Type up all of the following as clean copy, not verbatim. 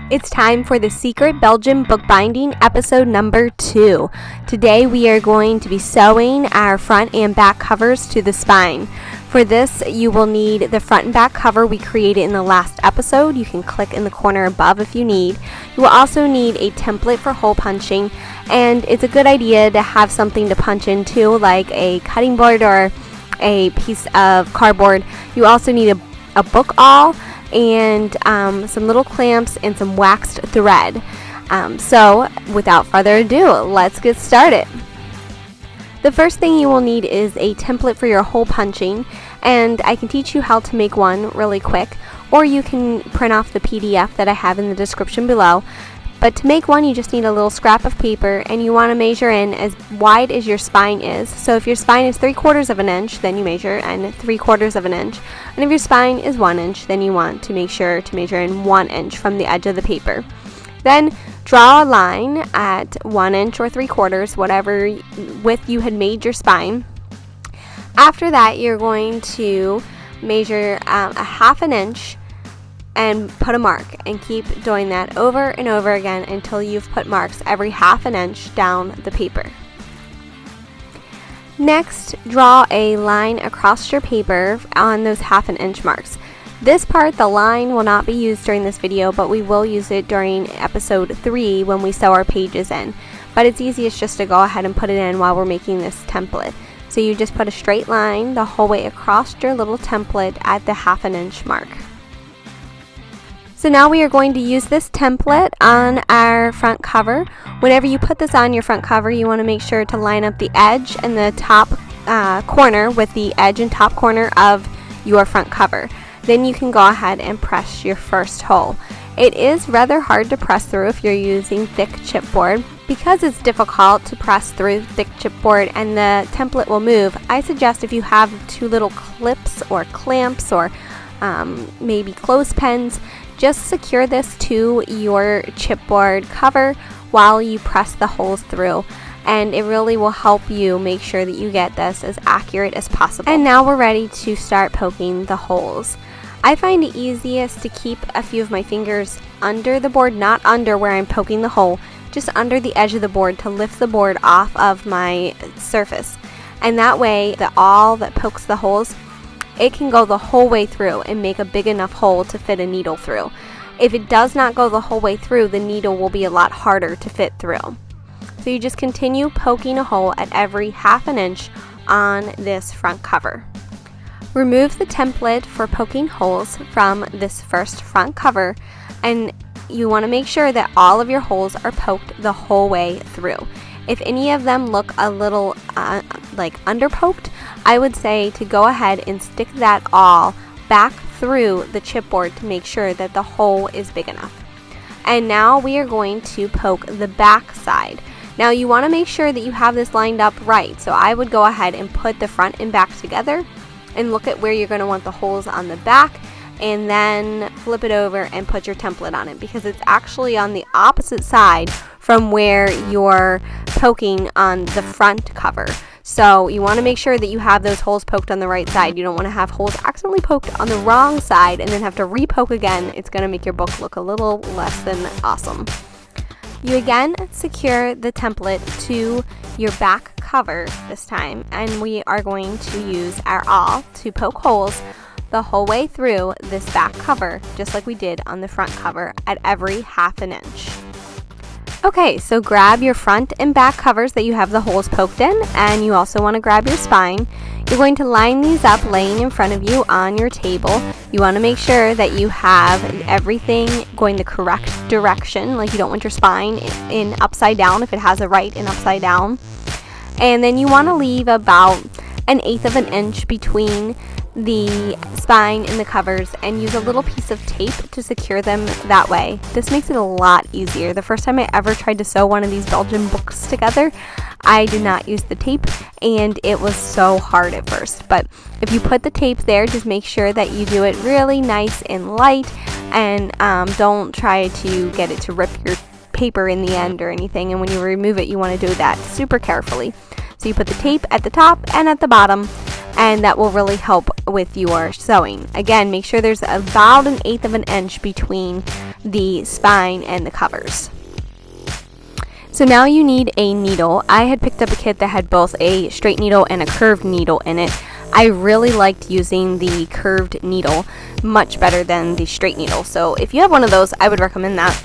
It's time for the Secret Belgian Bookbinding episode number 2. Today we are going to be sewing our front and back covers to the spine. For this, you will need the front and back cover we created in the last episode. You can click in the corner above if you need. You will also need a template for hole punching, and it's a good idea to have something to punch into, like a cutting board or a piece of cardboard. You also need a book awl and some little clamps and some waxed thread. So without further ado, let's get started. The first thing you will need is a template for your hole punching, and I can teach you how to make one really quick, or you can print off the PDF that I have in the description below. But to make one, you just need a little scrap of paper, and you want to measure in as wide as your spine is. So if your spine is 3/4 of an inch, then you measure in 3/4 of an inch. And if your spine is 1 inch, then you want to make sure to measure in 1 inch from the edge of the paper. Then draw a line at 1 inch or 3/4, whatever width you had made your spine. After that, you're going to measure a 1/2 inch and put a mark, and keep doing that over and over again until you've put marks every 1/2 inch down the paper. Next, draw a line across your paper on those 1/2 inch marks. This part, the line, will not be used during this video, but we will use it during episode 3 when we sew our pages in. But it's easiest just to go ahead and put it in while we're making this template. So you just put a straight line the whole way across your little template at the 1/2 inch mark. So now we are going to use this template on our front cover. Whenever you put this on your front cover, you want to make sure to line up the edge and the top corner with the edge and top corner of your front cover. Then you can go ahead and press your first hole. It is rather hard to press through if you're using thick chipboard. Because it's difficult to press through thick chipboard and the template will move, I suggest if you have 2 little clips or clamps or maybe clothespins, just secure this to your chipboard cover while you press the holes through, and it really will help you make sure that you get this as accurate as possible. And now we're ready to start poking the holes. I find it easiest to keep a few of my fingers under the board, not under where I'm poking the hole, just under the edge of the board to lift the board off of my surface. And that way, the awl that pokes the holes, it can go the whole way through and make a big enough hole to fit a needle through. If it does not go the whole way through, the needle will be a lot harder to fit through. So you just continue poking a hole at every 1/2 inch on this front cover. Remove the template for poking holes from this first front cover, and you want to make sure that all of your holes are poked the whole way through. If any of them look a little like underpoked, I would say to go ahead and stick that awl back through the chipboard to make sure that the hole is big enough. And now we are going to poke the back side. Now you want to make sure that you have this lined up right, so I would go ahead and put the front and back together and look at where you're going to want the holes on the back, and then flip it over and put your template on it, because it's actually on the opposite side from where you're poking on the front cover. So you want to make sure that you have those holes poked on the right side. You don't want to have holes accidentally poked on the wrong side and then have to re-poke again. It's going to make your book look a little less than awesome. You again secure the template to your back cover this time, and we are going to use our awl to poke holes the whole way through this back cover, just like we did on the front cover at every 1/2 inch. Okay, so grab your front and back covers that you have the holes poked in, and you also want to grab your spine. You're going to line these up laying in front of you on your table. You want to make sure that you have everything going the correct direction, like you don't want your spine in upside down if it has a right and upside down. And then you want to leave about 1/8 of an inch between the spine and the covers, and use a little piece of tape to secure them that way. This makes it a lot easier. The first time I ever tried to sew one of these Belgian books together, I did not use the tape, and it was so hard at first. But if you put the tape there, just make sure that you do it really nice and light, and don't try to get it to rip your paper in the end or anything. And when you remove it, you want to do that super carefully. So you put the tape at the top and at the bottom, and that will really help with your sewing. Again, make sure there's about 1/8 of an inch between the spine and the covers. So now you need a needle. I had picked up a kit that had both a straight needle and a curved needle in it. I really liked using the curved needle much better than the straight needle. So if you have one of those, I would recommend that.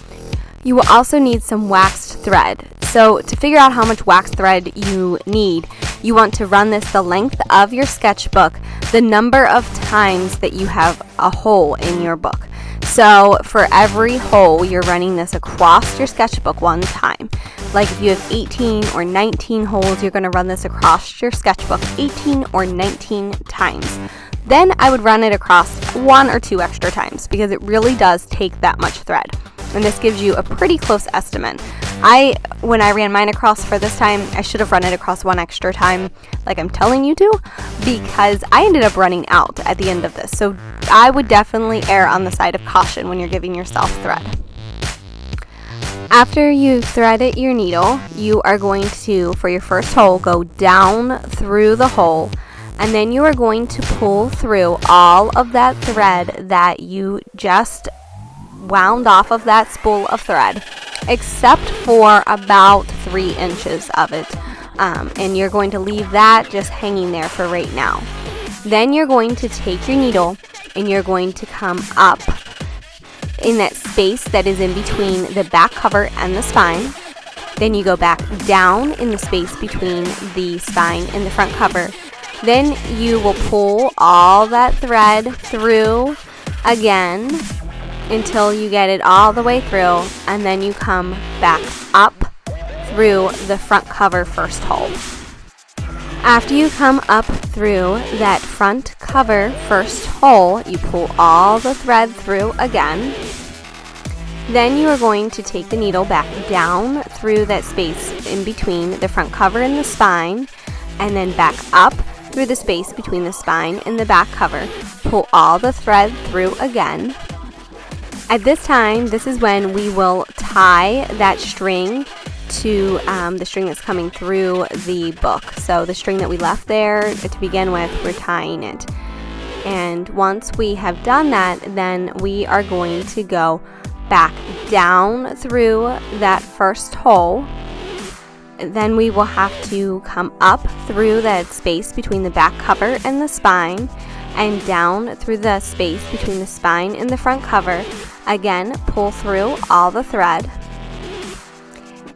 You will also need some waxed thread. So to figure out how much waxed thread you need, you want to run this the length of your sketchbook, the number of times that you have a hole in your book. So for every hole, you're running this across your sketchbook one time. Like if you have 18 or 19 holes, you're going to run this across your sketchbook 18 or 19 times. Then I would run it across 1 or 2 extra times because it really does take that much thread. And this gives you a pretty close estimate. When I ran mine across for this time, I should have run it across 1 extra time like I'm telling you to, because I ended up running out at the end of this. So I would definitely err on the side of caution when you're giving yourself thread. After you threaded your needle, you are going to, for your first hole, go down through the hole, and then you are going to pull through all of that thread that you just wound off of that spool of thread, except for about 3 inches of it, and you're going to leave that just hanging there for right now. Then you're going to take your needle and you're going to come up in that space that is in between the back cover and the spine. Then you go back down in the space between the spine and the front cover. Then you will pull all that thread through again until you get it all the way through, and then you come back up through the front cover first hole. After you come up through that front cover first hole, you pull all the thread through again. Then you are going to take the needle back down through that space in between the front cover and the spine, and then back up through the space between the spine and the back cover. Pull all the thread through again. At this time, this is when we will tie that string to the string that's coming through the book. So the string that we left there to begin with, we're tying it. And once we have done that, then we are going to go back down through that first hole. Then we will have to come up through that space between the back cover and the spine, and down through the space between the spine and the front cover. Again, pull through all the thread.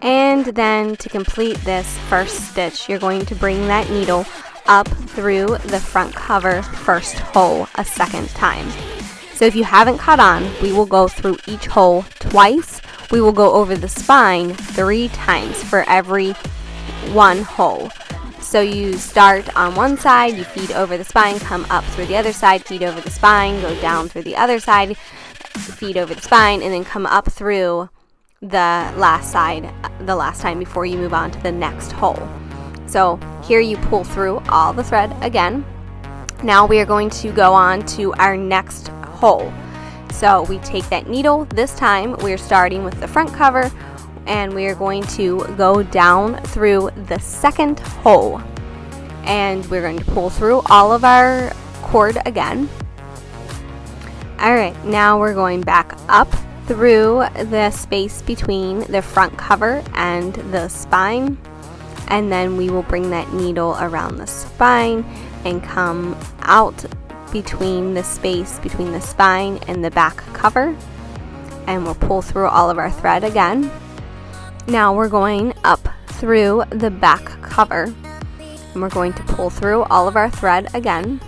And then to complete this first stitch, you're going to bring that needle up through the front cover first hole a second time. So if you haven't caught on, we will go through each hole twice. We will go over the spine 3 times for every one hole. So you start on one side, you feed over the spine, come up through the other side, feed over the spine, go down through the other side, feed over the spine, and then come up through the last side the last time before you move on to the next hole. So here you pull through all the thread again. Now we are going to go on to our next hole. So we take that needle. This time we're starting with the front cover, and we are going to go down through the second hole, and we're going to pull through all of our cord again. Alright, now we're going back up through the space between the front cover and the spine, and then we will bring that needle around the spine and come out between the space between the spine and the back cover, and we'll pull through all of our thread again. Now we're going up through the back cover, and we're going to pull through all of our thread again.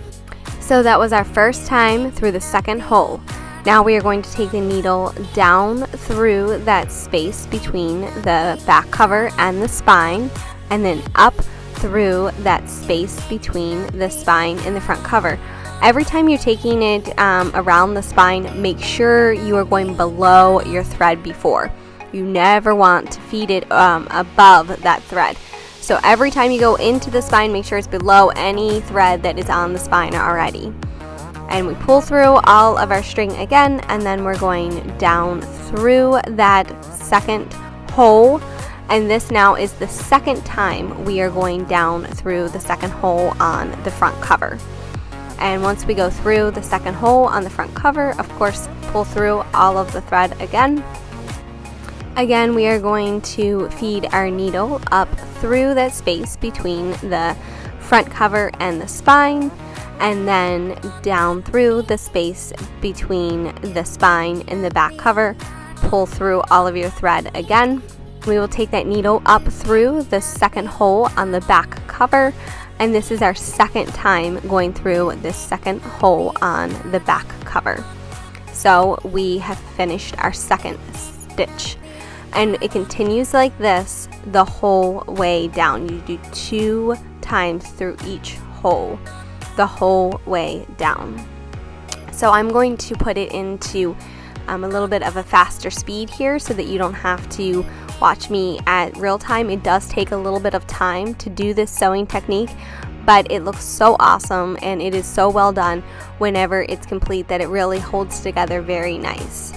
So that was our first time through the second hole. Now we are going to take the needle down through that space between the back cover and the spine, and then up through that space between the spine and the front cover. Every time you're taking it around the spine, make sure you are going below your thread before. You never want to feed it above that thread. So every time you go into the spine, make sure it's below any thread that is on the spine already. And we pull through all of our string again, and then we're going down through that second hole. And this now is the second time we are going down through the second hole on the front cover. And once we go through the second hole on the front cover, of course, pull through all of the thread again. Again, we are going to feed our needle up through that space between the front cover and the spine, and then down through the space between the spine and the back cover. Pull through all of your thread again. We will take that needle up through the second hole on the back cover, and this is our second time going through this second hole on the back cover. So we have finished our second stitch, and it continues like this the whole way down. You do 2 times through each hole the whole way down. So I'm going to put it into a little bit of a faster speed here so that you don't have to watch me at real time. It does take a little bit of time to do this sewing technique, but it looks so awesome and it is so well done whenever it's complete that it really holds together very nice.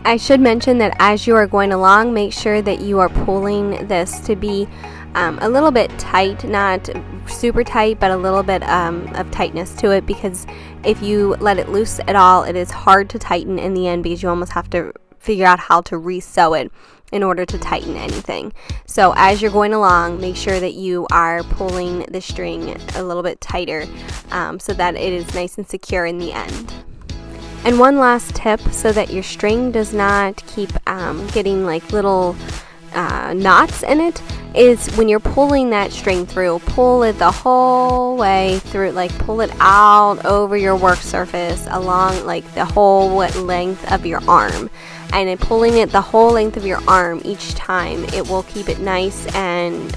I should mention that as you are going along, make sure that you are pulling this to be a little bit tight, not super tight, but a little bit of tightness to it, because if you let it loose at all, it is hard to tighten in the end, because you almost have to figure out how to re-sew it in order to tighten anything. So as you're going along, make sure that you are pulling the string a little bit tighter so that it is nice and secure in the end. And one last tip, so that your string does not keep getting like little knots in it, is when you're pulling that string through, pull it the whole way through, like pull it out over your work surface along like the whole length of your arm. And in pulling it the whole length of your arm each time, it will keep it nice and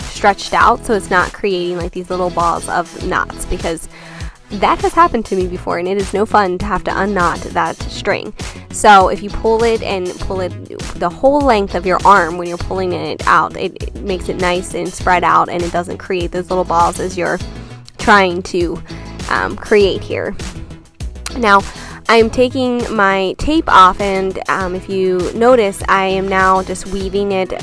stretched out, so it's not creating like these little balls of knots, because that has happened to me before and it is no fun to have to unknot that string. So if you pull it the whole length of your arm when you're pulling it out, it makes it nice and spread out, and it doesn't create those little balls as you're trying to create here. Now I'm taking my tape off, and if you notice, I am now just weaving it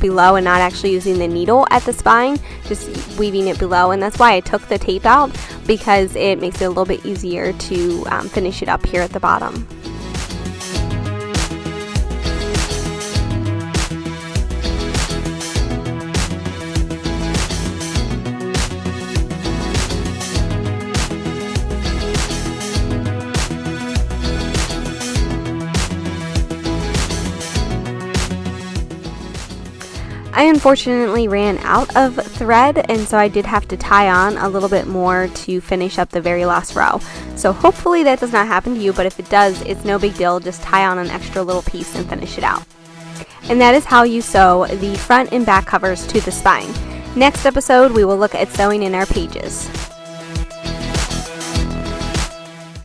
below and not actually using the needle at the spine, just weaving it below, and that's why I took the tape out, because it makes it a little bit easier to finish it up here at the bottom. I unfortunately ran out of thread, and so I did have to tie on a little bit more to finish up the very last row. So hopefully that does not happen to you, but if it does, it's no big deal. Just tie on an extra little piece and finish it out. And that is how you sew the front and back covers to the spine. Next episode, we will look at sewing in our pages.